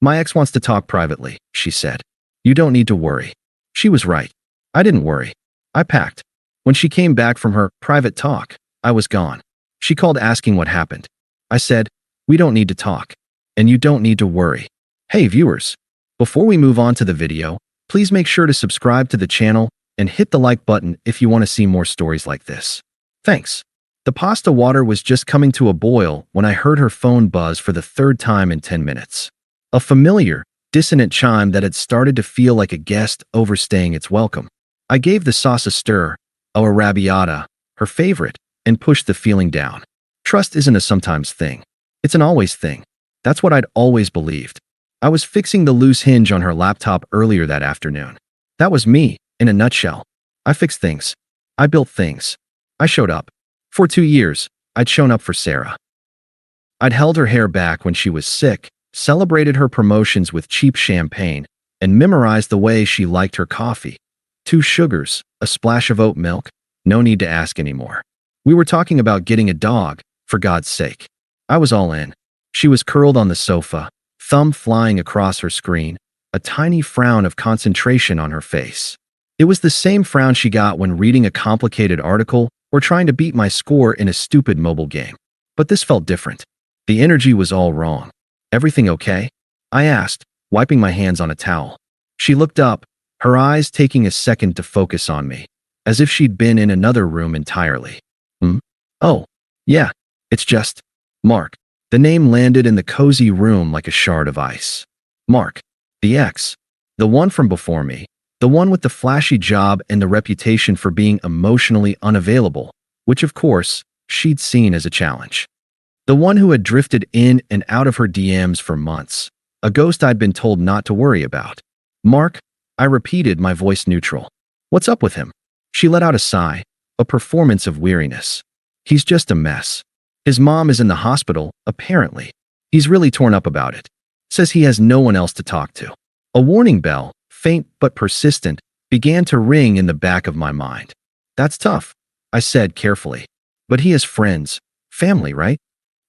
My ex wants to talk privately, she said. You don't need to worry. She was right. I didn't worry. I packed. When she came back from her private talk, I was gone. She called asking what happened. I said, we don't need to talk. And you don't need to worry. Hey viewers, before we move on to the video, please make sure to subscribe to the channel and hit the like button if you want to see more stories like this. Thanks. The pasta water was just coming to a boil when I heard her phone buzz for the third time in 10 minutes. A familiar, dissonant chime that had started to feel like a guest overstaying its welcome. I gave the sauce a stir, a arrabbiata, her favorite, and pushed the feeling down. Trust isn't a sometimes thing. It's an always thing. That's what I'd always believed. I was fixing the loose hinge on her laptop earlier that afternoon. That was me, in a nutshell. I fixed things. I built things. I showed up. For 2 years, I'd shown up for Sarah. I'd held her hair back when she was sick, celebrated her promotions with cheap champagne, and memorized the way she liked her coffee. 2 sugars, a splash of oat milk, no need to ask anymore. We were talking about getting a dog, for God's sake. I was all in. She was curled on the sofa, thumb flying across her screen, a tiny frown of concentration on her face. It was the same frown she got when reading a complicated article or trying to beat my score in a stupid mobile game. But this felt different. The energy was all wrong. Everything okay? I asked, wiping my hands on a towel. She looked up, her eyes taking a second to focus on me, as if she'd been in another room entirely. Oh, yeah, it's just Mark. The name landed in the cozy room like a shard of ice. Mark, the ex, the one from before me, the one with the flashy job and the reputation for being emotionally unavailable, which of course, she'd seen as a challenge. The one who had drifted in and out of her DMs for months, a ghost I'd been told not to worry about. Mark, I repeated, my voice neutral. What's up with him? She let out a sigh, a performance of weariness. He's just a mess. His mom is in the hospital, apparently. He's really torn up about it. Says he has no one else to talk to. A warning bell, faint but persistent, began to ring in the back of my mind. That's tough, I said carefully. But he has friends, family, right?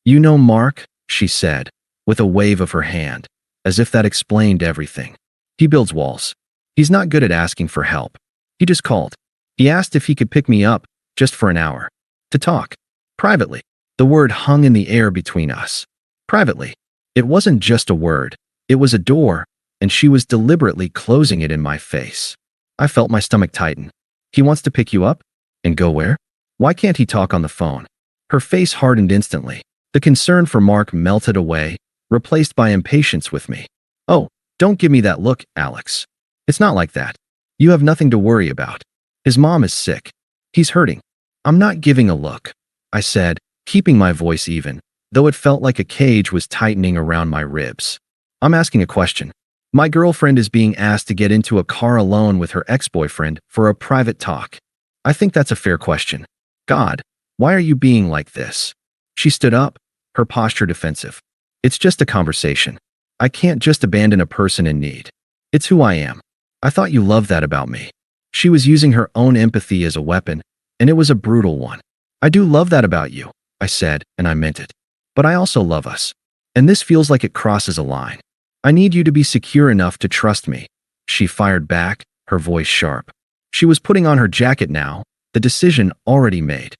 You know Mark, she said, with a wave of her hand, as if that explained everything. He builds walls. He's not good at asking for help. He just called. He asked if he could pick me up, just for an hour. To talk. Privately. The word hung in the air between us. Privately. It wasn't just a word. It was a door, and she was deliberately closing it in my face. I felt my stomach tighten. He wants to pick you up? And go where? Why can't he talk on the phone? Her face hardened instantly. The concern for Mark melted away, replaced by impatience with me. Oh, don't give me that look, Alex. It's not like that. You have nothing to worry about. His mom is sick. He's hurting. I'm not giving a look, I said, keeping my voice even, though it felt like a cage was tightening around my ribs. I'm asking a question. My girlfriend is being asked to get into a car alone with her ex-boyfriend for a private talk. I think that's a fair question. God, why are you being like this? She stood up, her posture defensive. It's just a conversation. I can't just abandon a person in need. It's who I am. I thought you loved that about me. She was using her own empathy as a weapon, and it was a brutal one. I do love that about you, I said, and I meant it. But I also love us. And this feels like it crosses a line. I need you to be secure enough to trust me. She fired back, her voice sharp. She was putting on her jacket now, the decision already made.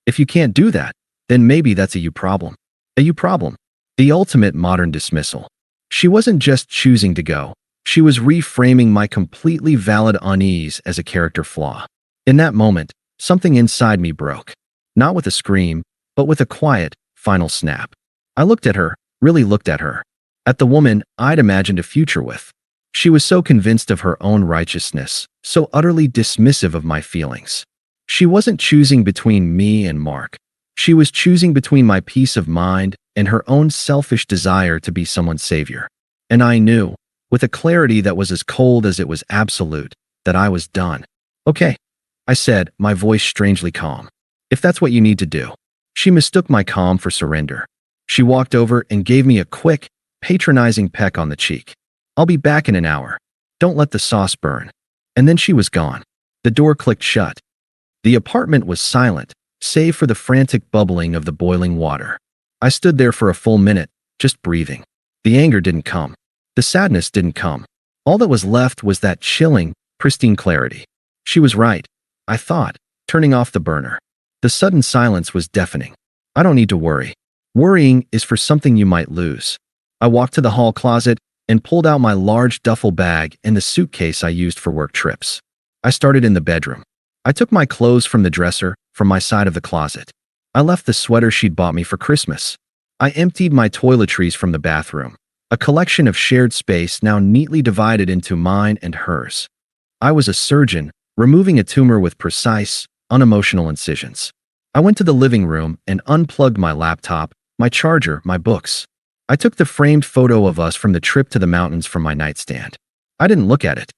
If you can't do that, then maybe that's a you problem. A you problem. The ultimate modern dismissal. She wasn't just choosing to go. She was reframing my completely valid unease as a character flaw. In that moment, something inside me broke. Not with a scream, but with a quiet, final snap. I looked at her, really looked at her. At the woman I'd imagined a future with. She was so convinced of her own righteousness, so utterly dismissive of my feelings. She wasn't choosing between me and Mark. She was choosing between my peace of mind and her own selfish desire to be someone's savior. And I knew, with a clarity that was as cold as it was absolute, that I was done. Okay, I said, my voice strangely calm. If that's what you need to do. She mistook my calm for surrender. She walked over and gave me a quick, patronizing peck on the cheek. I'll be back in an hour. Don't let the sauce burn. And then she was gone. The door clicked shut. The apartment was silent, save for the frantic bubbling of the boiling water. I stood there for a full minute, just breathing. The anger didn't come. The sadness didn't come. All that was left was that chilling, pristine clarity. She was right, I thought, turning off the burner. The sudden silence was deafening. I don't need to worry. Worrying is for something you might lose. I walked to the hall closet and pulled out my large duffel bag and the suitcase I used for work trips. I started in the bedroom. I took my clothes from the dresser, from my side of the closet. I left the sweater she'd bought me for Christmas. I emptied my toiletries from the bathroom, a collection of shared space now neatly divided into mine and hers. I was a surgeon, removing a tumor with precise, unemotional incisions. I went to the living room and unplugged my laptop, my charger, my books. I took the framed photo of us from the trip to the mountains from my nightstand. I didn't look at it.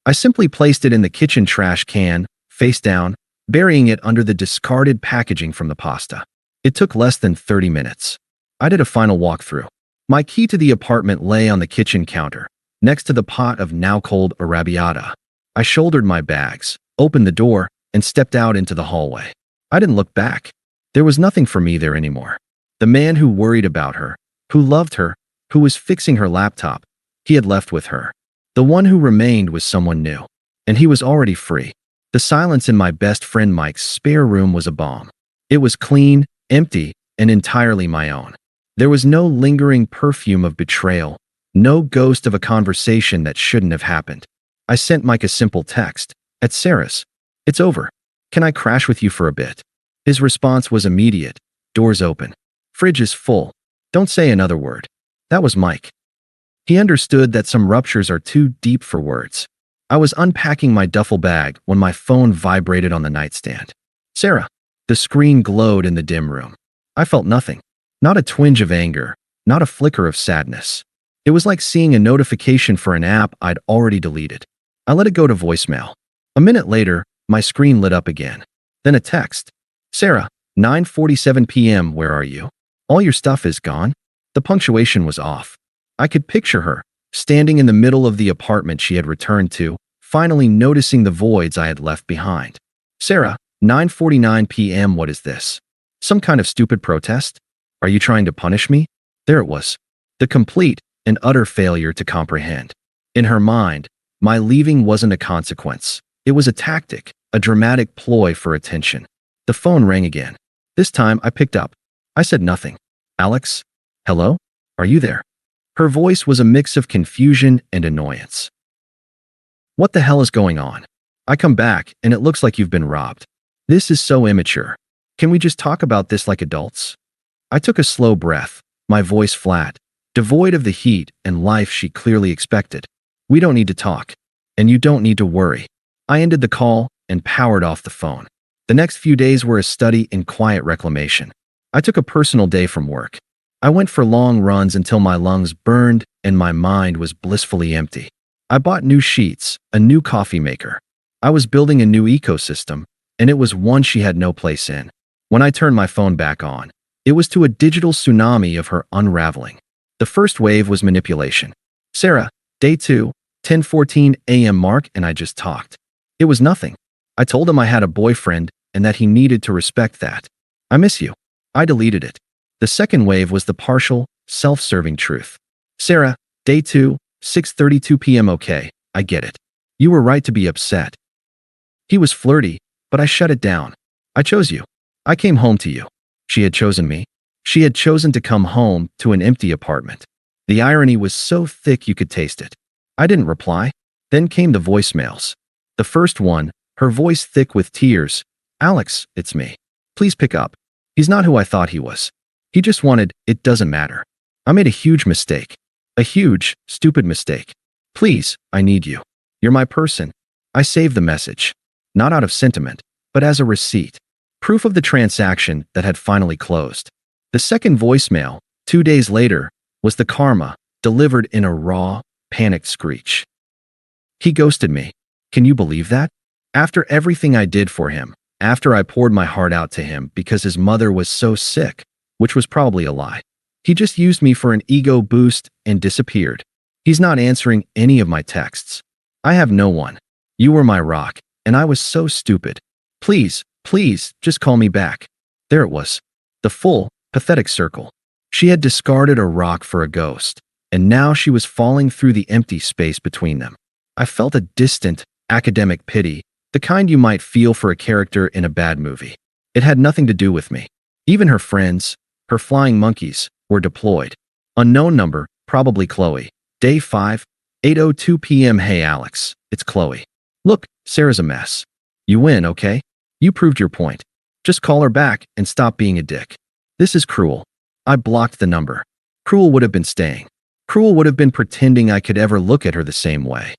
I simply placed it in the kitchen trash can, face down, burying it under the discarded packaging from the pasta. It took less than 30 minutes. I did a final walkthrough. My key to the apartment lay on the kitchen counter, next to the pot of now-cold arrabbiata. I shouldered my bags, opened the door, and stepped out into the hallway. I didn't look back. There was nothing for me there anymore. The man who worried about her, who loved her, who was fixing her laptop, he had left with her. The one who remained was someone new, and he was already free. The silence in my best friend Mike's spare room was a balm. It was clean, empty, and entirely my own. There was no lingering perfume of betrayal, no ghost of a conversation that shouldn't have happened. I sent Mike a simple text. At Sarah's. It's over. Can I crash with you for a bit? His response was immediate. Doors open. Fridge is full. Don't say another word. That was Mike. He understood that some ruptures are too deep for words. I was unpacking my duffel bag when my phone vibrated on the nightstand. Sarah. The screen glowed in the dim room. I felt nothing. Not a twinge of anger, not a flicker of sadness. It was like seeing a notification for an app I'd already deleted. I let it go to voicemail. A minute later, my screen lit up again. Then a text. Sarah, 9:47 p.m., where are you? All your stuff is gone? The punctuation was off. I could picture her, standing in the middle of the apartment she had returned to, finally noticing the voids I had left behind. Sarah, 9:49 p.m., what is this? Some kind of stupid protest? Are you trying to punish me? There it was. The complete and utter failure to comprehend. In her mind, my leaving wasn't a consequence. It was a tactic, a dramatic ploy for attention. The phone rang again. This time I picked up. I said nothing. Alex? Hello? Are you there? Her voice was a mix of confusion and annoyance. What the hell is going on? I come back and it looks like you've been robbed. This is so immature. Can we just talk about this like adults? I took a slow breath, my voice flat, devoid of the heat and life she clearly expected. We don't need to talk. And you don't need to worry. I ended the call and powered off the phone. The next few days were a study in quiet reclamation. I took a personal day from work. I went for long runs until my lungs burned and my mind was blissfully empty. I bought new sheets, a new coffee maker. I was building a new ecosystem, and it was one she had no place in. When I turned my phone back on, it was to a digital tsunami of her unraveling. The first wave was manipulation. Sarah, day 2, 10:14 a.m. mark, and I just talked. It was nothing. I told him I had a boyfriend and that he needed to respect that. I miss you. I deleted it. The second wave was the partial, self-serving truth. Sarah, day 2, 6:32 p.m. Okay, I get it. You were right to be upset. He was flirty, but I shut it down. I chose you. I came home to you. She had chosen me. She had chosen to come home to an empty apartment. The irony was so thick you could taste it. I didn't reply. Then came the voicemails. The first one, her voice thick with tears. Alex, it's me. Please pick up. He's not who I thought he was. He just wanted, it doesn't matter. I made a huge mistake. A huge, stupid mistake. Please, I need you. You're my person. I saved the message. Not out of sentiment, but as a receipt. Proof of the transaction that had finally closed. The second voicemail, 2 days later, was the karma, delivered in a raw, panicked screech. He ghosted me. Can you believe that? After everything I did for him, after I poured my heart out to him because his mother was so sick, which was probably a lie. He just used me for an ego boost and disappeared. He's not answering any of my texts. I have no one. You were my rock, and I was so stupid. Please, please, just call me back. There it was. The full, pathetic circle. She had discarded a rock for a ghost, and now she was falling through the empty space between them. I felt a distant, academic pity, the kind you might feel for a character in a bad movie. It had nothing to do with me. Even her friends, her flying monkeys, were deployed. Unknown number, probably Qley. Day 5, 8:02 p.m. Hey Alex, it's Qley. Look, Sarah's a mess. You win, okay? You proved your point. Just call her back and stop being a dick. This is cruel. I blocked the number. Cruel would have been staying. Cruel would have been pretending I could ever look at her the same way.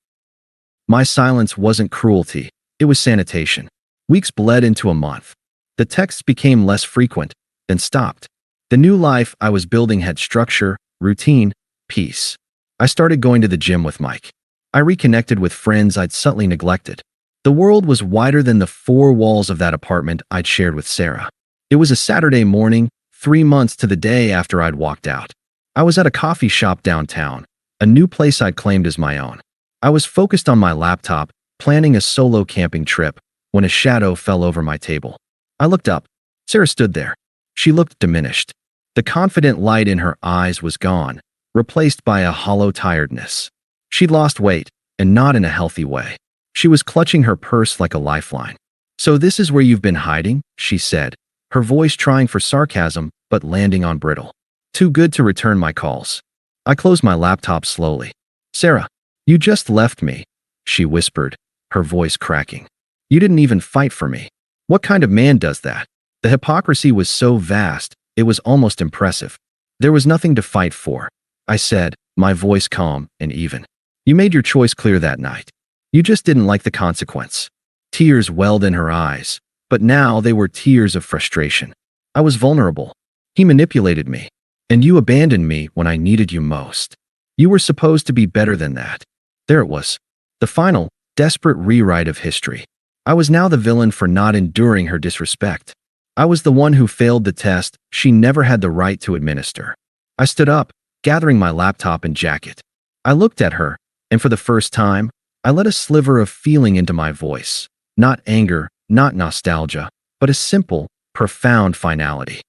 My silence wasn't cruelty. It was sanitation. Weeks bled into a month. The texts became less frequent, then stopped. The new life I was building had structure, routine, peace. I started going to the gym with Mike. I reconnected with friends I'd subtly neglected. The world was wider than the four walls of that apartment I'd shared with Sarah. It was a Saturday morning, 3 months to the day after I'd walked out. I was at a coffee shop downtown, a new place I'd claimed as my own. I was focused on my laptop, planning a solo camping trip, when a shadow fell over my table. I looked up. Sarah stood there. She looked diminished. The confident light in her eyes was gone, replaced by a hollow tiredness. She'd lost weight, and not in a healthy way. She was clutching her purse like a lifeline. "So this is where you've been hiding?" she said, her voice trying for sarcasm but landing on brittle. "Too good to return my calls." I closed my laptop slowly. "Sarah, you just left me," she whispered, her voice cracking. "You didn't even fight for me. What kind of man does that?" The hypocrisy was so vast, it was almost impressive. "There was nothing to fight for," I said, my voice calm and even. "You made your choice clear that night. You just didn't like the consequence." Tears welled in her eyes, but now they were tears of frustration. I was vulnerable. He manipulated me, and you abandoned me when I needed you most. You were supposed to be better than that. There it was. The final, desperate rewrite of history. I was now the villain for not enduring her disrespect. I was the one who failed the test she never had the right to administer. I stood up, gathering my laptop and jacket. I looked at her, and for the first time, I let a sliver of feeling into my voice. Not anger, not nostalgia, but a simple, profound finality.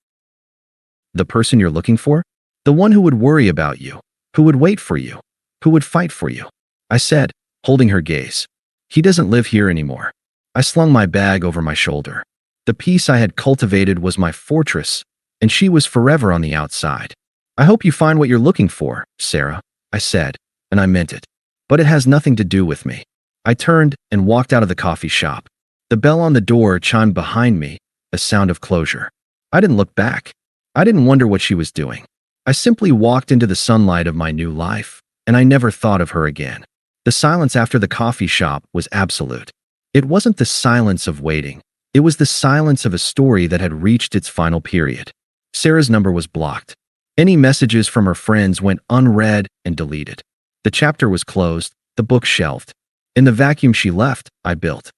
"The person you're looking for? The one who would worry about you, who would wait for you, who would fight for you," I said, holding her gaze. "He doesn't live here anymore." I slung my bag over my shoulder. The peace I had cultivated was my fortress, and she was forever on the outside. "I hope you find what you're looking for, Sarah," I said, and I meant it. "But it has nothing to do with me." I turned and walked out of the coffee shop. The bell on the door chimed behind me, a sound of closure. I didn't look back. I didn't wonder what she was doing. I simply walked into the sunlight of my new life, and I never thought of her again. The silence after the coffee shop was absolute. It wasn't the silence of waiting. It was the silence of a story that had reached its final period. Sarah's number was blocked. Any messages from her friends went unread and deleted. The chapter was closed, the book shelved. In the vacuum she left, I built.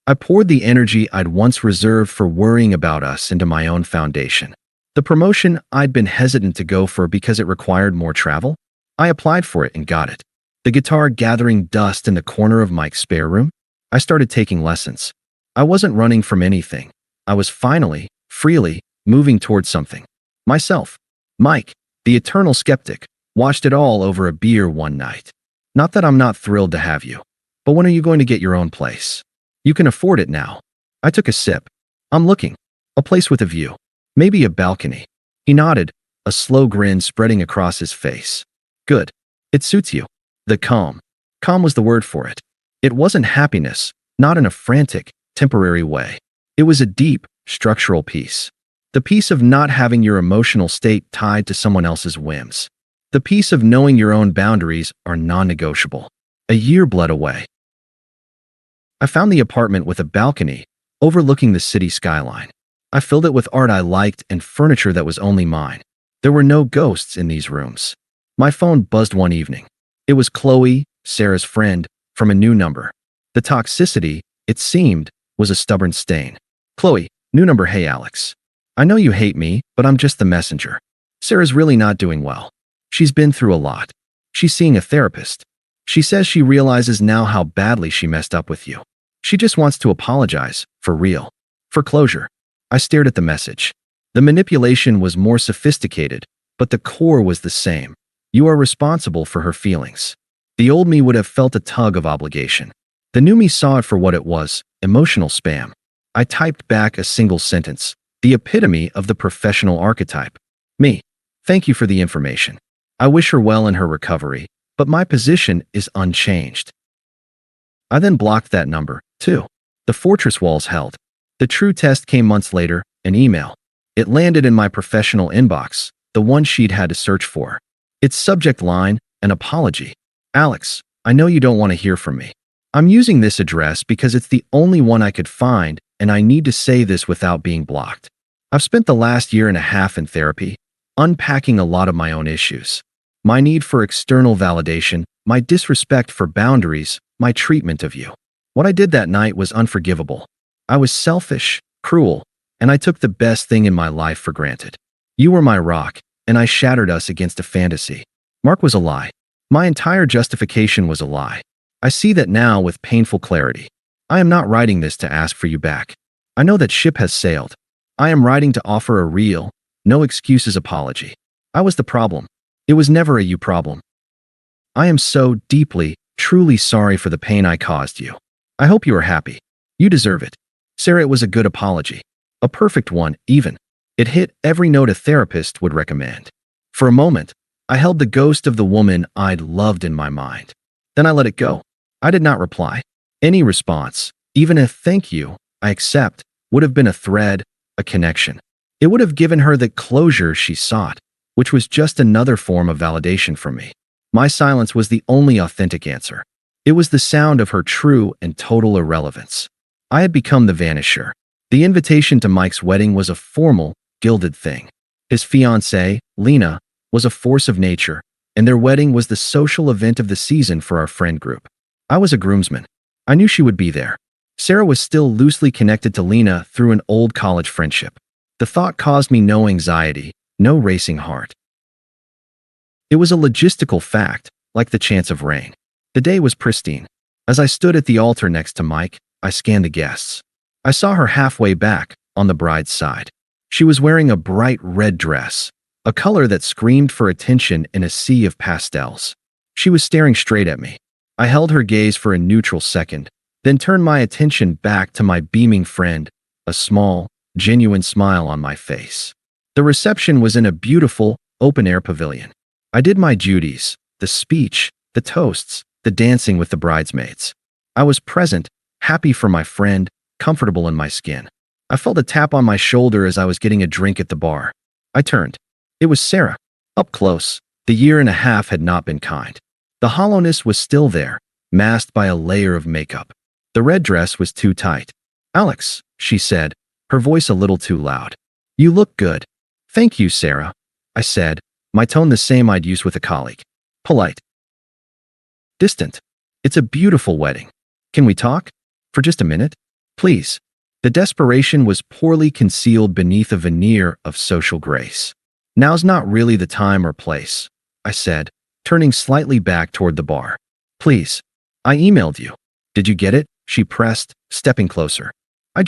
I poured the energy I'd once reserved for worrying about us into my own foundation. The promotion I'd been hesitant to go for because it required more travel, I applied for it and got it. The guitar gathering dust in the corner of Mike's spare room, I started taking lessons. I wasn't running from anything. I was finally, freely, moving towards something. Myself. Mike, the eternal skeptic, watched it all over a beer one night. "Not that I'm not thrilled to have you, but when are you going to get your own place? You can afford it now." I took a sip. "I'm looking. A place with a view. Maybe a balcony." He nodded, a slow grin spreading across his face. "Good. It suits you." The calm. Calm was the word for it. It wasn't happiness, not in a frantic, temporary way. It was a deep, structural peace. The peace of not having your emotional state tied to someone else's whims. The peace of knowing your own boundaries are non-negotiable. A year bled away. I found the apartment with a balcony, overlooking the city skyline. I filled it with art I liked and furniture that was only mine. There were no ghosts in these rooms. My phone buzzed one evening. It was Qley, Sarah's friend, from a new number. The toxicity, it seemed, was a stubborn stain. "Qley, new number. Hey Alex. I know you hate me, but I'm just the messenger. Sarah's really not doing well. She's been through a lot. She's seeing a therapist. She says she realizes now how badly she messed up with you. She just wants to apologize, for real. For closure." I stared at the message. The manipulation was more sophisticated, but the core was the same. You are responsible for her feelings. The old me would have felt a tug of obligation. The new me saw it for what it was, emotional spam. I typed back a single sentence, the epitome of the professional archetype. Me. Thank you for the information. I wish her well in her recovery, but my position is unchanged. I then blocked that number, too. The fortress walls held. The true test came months later, an email. It landed in my professional inbox, the one she'd had to search for. Its subject line, an apology. Alex, I know you don't want to hear from me. I'm using this address because it's the only one I could find, and I need to say this without being blocked. I've spent the last year and a half in therapy, unpacking a lot of my own issues. My need for external validation, my disrespect for boundaries, my treatment of you. What I did that night was unforgivable. I was selfish, cruel, and I took the best thing in my life for granted. You were my rock, and I shattered us against a fantasy. Mark was a lie. My entire justification was a lie. I see that now with painful clarity. I am not writing this to ask for you back. I know that ship has sailed. I am writing to offer a real, no excuses apology. I was the problem. It was never a you problem. I am so deeply, truly sorry for the pain I caused you. I hope you are happy. You deserve it. Sarah, it was a good apology. A perfect one, even. It hit every note a therapist would recommend. For a moment, I held the ghost of the woman I'd loved in my mind. Then I let it go. I did not reply. Any response, even a thank you, I accept, would have been a thread, a connection. It would have given her the closure she sought, which was just another form of validation from me. My silence was the only authentic answer. It was the sound of her true and total irrelevance. I had become the vanisher. The invitation to Mike's wedding was a formal, gilded thing. His fiancée, Lena, was a force of nature, and their wedding was the social event of the season for our friend group. I was a groomsman. I knew she would be there. Sarah was still loosely connected to Lena through an old college friendship. The thought caused me no anxiety, no racing heart. It was a logistical fact, like the chance of rain. The day was pristine. As I stood at the altar next to Mike, I scanned the guests. I saw her halfway back, on the bride's side. She was wearing a bright red dress, a color that screamed for attention in a sea of pastels. She was staring straight at me. I held her gaze for a neutral second, then turned my attention back to my beaming friend, a small, genuine smile on my face. The reception was in a beautiful, open-air pavilion. I did my duties, the speech, the toasts, the dancing with the bridesmaids. I was present, happy for my friend, comfortable in my skin. I felt a tap on my shoulder as I was getting a drink at the bar. I turned. It was Sarah. Up close, the year and a half had not been kind. The hollowness was still there, masked by a layer of makeup. The red dress was too tight. Alex, she said, her voice a little too loud. You look good. Thank you, Sarah, I said, my tone the same I'd use with a colleague. Polite. Distant. It's a beautiful wedding. Can we talk? For just a minute? Please. The desperation was poorly concealed beneath a veneer of social grace. Now's not really the time or place, I said, turning slightly back toward the bar. Please. I emailed you. Did you get it? She pressed, stepping closer. I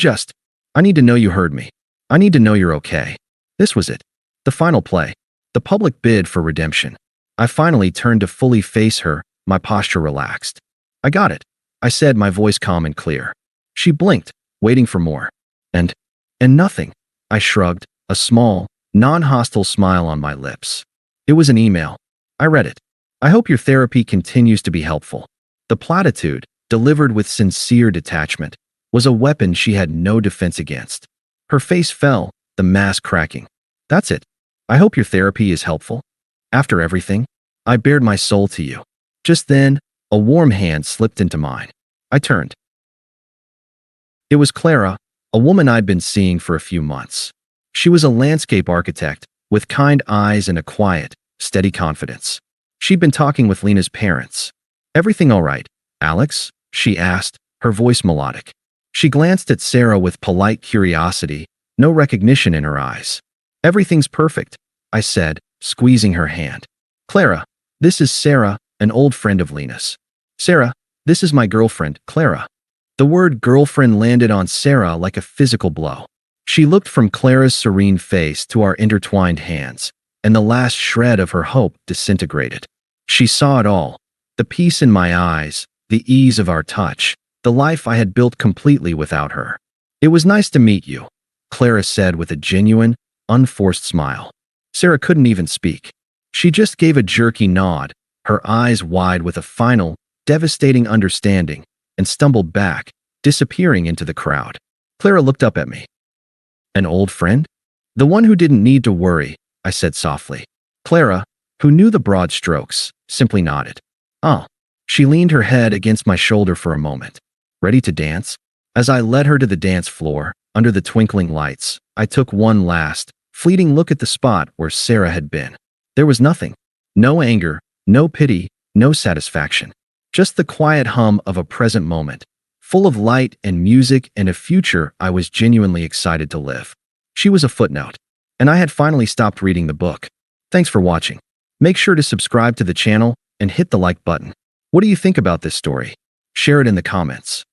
need to know you heard me. I need to know you're okay. This was it. The final play. The public bid for redemption. I finally turned to fully face her, my posture relaxed. I got it, I said, my voice calm and clear. She blinked, waiting for more. And nothing. I shrugged, a small, non-hostile smile on my lips. It was an email. I read it. I hope your therapy continues to be helpful. The platitude, delivered with sincere detachment, was a weapon she had no defense against. Her face fell, the mask cracking. That's it. I hope your therapy is helpful. After everything, I bared my soul to you. Just then, a warm hand slipped into mine. I turned. It was Clara, a woman I'd been seeing for a few months. She was a landscape architect, with kind eyes and a quiet, steady confidence. She'd been talking with Lena's parents. Everything all right, Alex? She asked, her voice melodic. She glanced at Sarah with polite curiosity, no recognition in her eyes. Everything's perfect, I said, squeezing her hand. Clara, this is Sarah, an old friend of Lena's. Sarah, this is my girlfriend, Clara. The word girlfriend landed on Sarah like a physical blow. She looked from Clara's serene face to our intertwined hands, and the last shred of her hope disintegrated. She saw it all, the peace in my eyes, the ease of our touch, the life I had built completely without her. It was nice to meet you, Clara said with a genuine, unforced smile. Sarah couldn't even speak. She just gave a jerky nod, her eyes wide with a final, devastating understanding, and stumbled back, disappearing into the crowd. Clara looked up at me. An old friend? The one who didn't need to worry, I said softly. Clara, who knew the broad strokes, simply nodded. Oh. She leaned her head against my shoulder for a moment. Ready to dance? As I led her to the dance floor, under the twinkling lights, I took one last, fleeting look at the spot where Sarah had been. There was nothing. No anger, no pity, no satisfaction. Just the quiet hum of a present moment, full of light and music and a future I was genuinely excited to live. She was a footnote, and I had finally stopped reading the book. Thanks for watching. Make sure to subscribe to the channel and hit the like button. What do you think about this story? Share it in the comments.